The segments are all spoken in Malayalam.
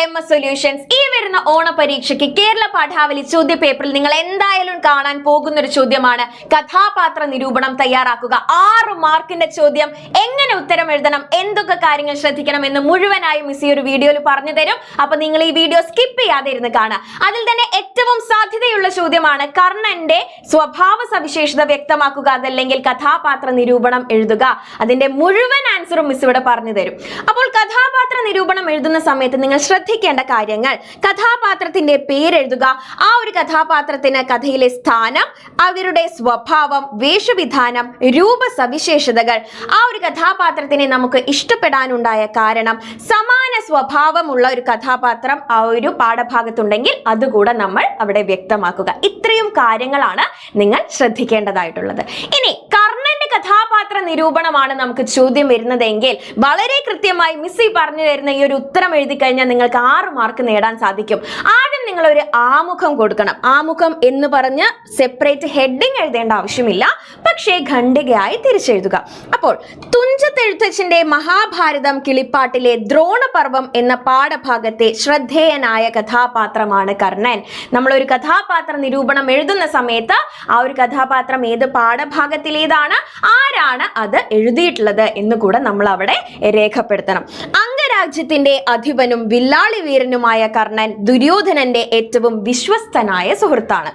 MS solutions. ഈ വരുന്ന ഓണ പരീക്ഷയ്ക്ക് കേരള പാഠാവലി ചോദ്യ പേപ്പറിൽ നിങ്ങൾ എന്തായാലും കാണാൻ പോകുന്ന ഒരു ചോദ്യമാണ് കഥാപാത്ര നിരൂപണം തയ്യാറാക്കുക. 6 മാർക്കിന്റെ ചോദ്യം. എങ്ങനെ ഉത്തരം എഴുതണം, എന്തൊക്കെ കാര്യങ്ങൾ ശ്രദ്ധിക്കണം എന്ന് മുഴുവനായും മിസ് ഈ ഒരു വീഡിയോയിൽ പറഞ്ഞു തരും. അപ്പൊ നിങ്ങൾ ഈ വീഡിയോ സ്കിപ്പ് ചെയ്യാതെ ഇരുന്ന് കാണുക. അതിൽ തന്നെ ഏറ്റവും സാധ്യതയുള്ള ചോദ്യമാണ് കർണന്റെ സ്വഭാവ സവിശേഷത വ്യക്തമാക്കുക, അതല്ലെങ്കിൽ കഥാപാത്ര നിരൂപണം എഴുതുക. അതിന്റെ മുഴുവൻ ആൻസറും മിസ് ഇവിടെ പറഞ്ഞു തരും. അപ്പോൾ കഥാപാത്ര നിരൂപണം എഴുതുന്ന സമയത്ത് നിങ്ങൾ ശ്രദ്ധിക്കേണ്ട കാര്യങ്ങൾ: കഥാപാത്രത്തിന്റെ പേരെഴുതുക, ആ ഒരു കഥാപാത്രത്തിന് കഥയിലെ സ്ഥാനം, അവരുടെ സ്വഭാവം, വേഷവിധാനം, രൂപസവിശേഷതകൾ, ആ ഒരു കഥാപാത്രത്തിനെ നമുക്ക് ഇഷ്ടപ്പെടാനുണ്ടായ കാരണം, സമാന സ്വഭാവമുള്ള ഒരു കഥാപാത്രം ആ ഒരു പാഠഭാഗത്തുണ്ടെങ്കിൽ അതുകൂടെ നമ്മൾ അവിടെ വ്യക്തമാക്കുക. ഇത്രയും കാര്യങ്ങളാണ് നിങ്ങൾ ശ്രദ്ധിക്കേണ്ടതായിട്ടുള്ളത്. ഇനി കർണന്റെ കഥാപാത്ര നിരൂപണമാണ് നമുക്ക് ചോദ്യം വരുന്നതെങ്കിൽ വളരെ കൃത്യമായി മിസ് പറഞ്ഞു തരുന്ന ഈ ഒരു ഉത്തരം എഴുതി കഴിഞ്ഞാൽ നിങ്ങൾക്ക് 6 മാർക്ക് നേടാൻ സാധിക്കും. ആദ്യം നിങ്ങൾ ഒരു ആമുഖം കൊടുക്കണം. ആമുഖം എന്ന് പറഞ്ഞ് സെപ്പറേറ്റ് ഹെഡിങ് എഴുതേണ്ട ആവശ്യമില്ല, പക്ഷേ ഖണ്ഡികയായി തിരിച്ചെഴുതുക. അപ്പോൾ തുഞ്ചത്തെഴുത്തച്ഛന്റെ മഹാഭാരതം കിളിപ്പാട്ടിലെ ദ്രോണപർവം എന്ന പാഠഭാഗത്തെ ശ്രദ്ധേയനായ കഥാപാത്രമാണ് കർണൻ. നമ്മളൊരു കഥാപാത്ര നിരൂപണം എഴുതുന്ന സമയത്ത് ആ ഒരു കഥാപാത്രം ഏത് പാഠഭാഗത്തിലേതാണ്, ആരാണ് അത് എഴുതിയിട്ടുള്ളത് എന്ന് കൂടെ നമ്മൾ അവിടെ രേഖപ്പെടുത്തണം. അംഗരാജ്യത്തിന്റെ അധിപനും വില്ലാളി വീരനുമായ കർണൻ ദുര്യോധനന്റെ ഏറ്റവും വിശ്വസ്തനായ സുഹൃത്താണ്.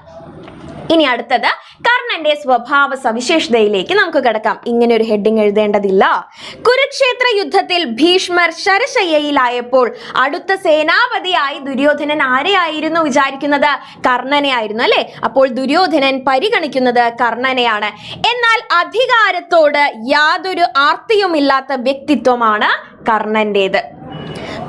ഇനി അടുത്തത് കർണന്റെ സ്വഭാവ സവിശേഷതയിലേക്ക് നമുക്ക് കിടക്കാം. ഇങ്ങനെ ഒരു ഹെഡിങ് എഴുതേണ്ടതില്ല. കുരുക്ഷേത്ര യുദ്ധത്തിൽ ഭീഷ്മർ ശരശയ്യയിലായപ്പോൾ അടുത്ത സേനാപതിയായി ദുര്യോധനൻ ആരെയായിരുന്നു വിചാരിക്കുന്നത്? കർണനെ ആയിരുന്നു, അല്ലെ? അപ്പോൾ ദുര്യോധനൻ പരിഗണിക്കുന്നത് കർണനെയാണ്. എന്നാൽ അധികാരത്തോട് യാതൊരു ആർത്തിയുമില്ലാത്ത വ്യക്തിത്വമാണ് കർണന്റേത്.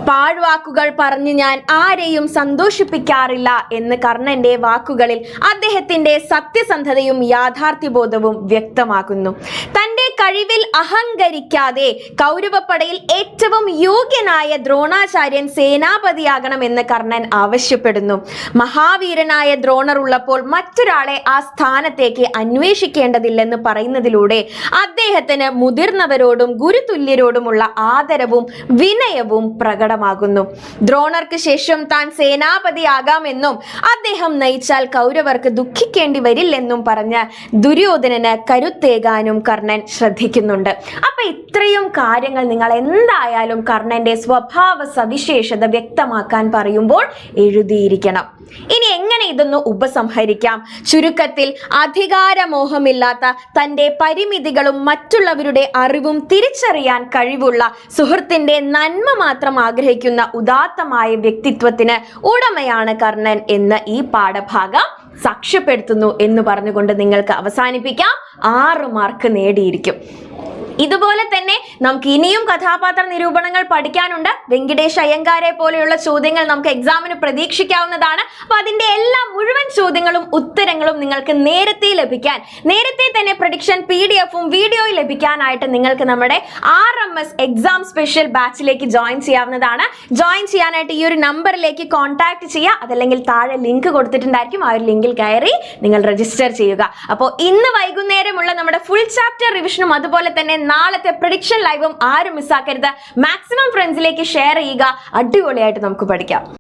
പാഴ്വാക്കുകൾ പറഞ്ഞ് ഞാൻ ആരെയും സന്തോഷിപ്പിക്കാറില്ല എന്ന് കർണന്റെ വാക്കുകളിൽ അദ്ദേഹത്തിന്റെ സത്യസന്ധതയും യാഥാർത്ഥ്യബോധവും വ്യക്തമാക്കുന്നു. തന്റെ കഴിവിൽ അഹങ്കരിക്കാതെ കൗരവപ്പടയിൽ ഏറ്റവും യോഗ്യനായ ദ്രോണാചാര്യൻ സേനാപതിയാകണമെന്ന് കർണൻ ആവശ്യപ്പെടുന്നു. മഹാവീരനായ ദ്രോണർ ഉള്ളപ്പോൾ മറ്റൊരാളെ ആ സ്ഥാനത്തേക്ക് അന്വേഷിക്കേണ്ടതില്ലെന്ന് പറയുന്നതിലൂടെ അദ്ദേഹത്തിന് മുതിർന്നവരോടും ഗുരുതുല്യരോടുമുള്ള ആദരവും വിനയവും പ്രകടമാകുന്നു. ദ്രോണർക്ക് ശേഷം താൻ സേനാപതിയാകാമെന്നും അദ്ദേഹം നയിച്ചാൽ കൗരവർക്ക് ദുഃഖിക്കേണ്ടി വരില്ലെന്നും പറഞ്ഞ് ദുര്യോധനന് കരുത്തേകാനും കർണൻ ശ്രദ്ധിക്കുന്നുണ്ട്. അപ്പൊ ഇത്രയും കാര്യങ്ങൾ നിങ്ങൾ എന്തായാലും കർണന്റെ സ്വഭാവ സവിശേഷത വ്യക്തമാക്കാൻ പറയുമ്പോൾ എഴുതിയിരിക്കണം. ഇനി എങ്ങനെ ഇതൊന്ന് ഉപസംഹരിക്കാം? ചുരുക്കത്തിൽ, അധികാരമോഹമില്ലാത്ത, തന്റെ പരിമിതികളും മറ്റുള്ളവരുടെ അറിവും തിരിച്ചറിയാൻ കഴിവുള്ള, സുഹൃത്തിന്റെ നന്മ മാത്രം ആഗ്രഹിക്കുന്ന ഉദാത്തമായ വ്യക്തിത്വത്തിന് ഉടമയാണ് കർണൻ എന്ന് ഈ പാഠഭാഗം സാക്ഷ്യപ്പെടുത്തുന്നു എന്ന് പറഞ്ഞുകൊണ്ട് നിങ്ങൾക്ക് അവസാനിപ്പിക്കാം. 6 മാർക്ക് നേടിയിരിക്കും. ഇതുപോലെ തന്നെ നമുക്ക് ഇനിയും കഥാപാത്ര നിരൂപണങ്ങൾ പഠിക്കാനുണ്ട്. വെങ്കിടേഷ് അയ്യങ്കാരെ പോലെയുള്ള ചോദ്യങ്ങൾ നമുക്ക് എക്സാമിന് പ്രതീക്ഷിക്കാവുന്നതാണ്. അപ്പൊ അതിന്റെ എല്ലാ മുഴുവൻ ചോദ്യങ്ങളും ഉത്തരങ്ങളും നിങ്ങൾക്ക് നേരത്തെ ലഭിക്കാൻ, നേരത്തെ തന്നെ പ്രഡിക്ഷൻ PDF-ഉം വീഡിയോയും ലഭിക്കാനായിട്ട് നിങ്ങൾക്ക് നമ്മുടെ RMS എക്സാം സ്പെഷ്യൽ ബാച്ചിലേക്ക് ജോയിൻ ചെയ്യാവുന്നതാണ്. ജോയിൻ ചെയ്യാനായിട്ട് ഈ ഒരു നമ്പറിലേക്ക് കോൺടാക്ട് ചെയ്യുക, അതല്ലെങ്കിൽ താഴെ ലിങ്ക് കൊടുത്തിട്ടുണ്ടായിരിക്കും. ആ ഒരു ലിങ്കിൽ കയറി നിങ്ങൾ രജിസ്റ്റർ ചെയ്യുക. അപ്പോൾ ഇന്ന് വൈകുന്നേരമുള്ള നമ്മുടെ ഫുൾ ചാപ്റ്റർ റിവിഷനും അതുപോലെ തന്നെ നാളത്തെ പ്രഡിക്ഷൻ ലൈവും ആരും മിസ്സാക്കരുത്. മാക്സിമം ഫ്രണ്ട്സിലേക്ക് ഷെയർ ചെയ്യുക. അടിപൊളിയായിട്ട് നമുക്ക് പഠിക്കാം.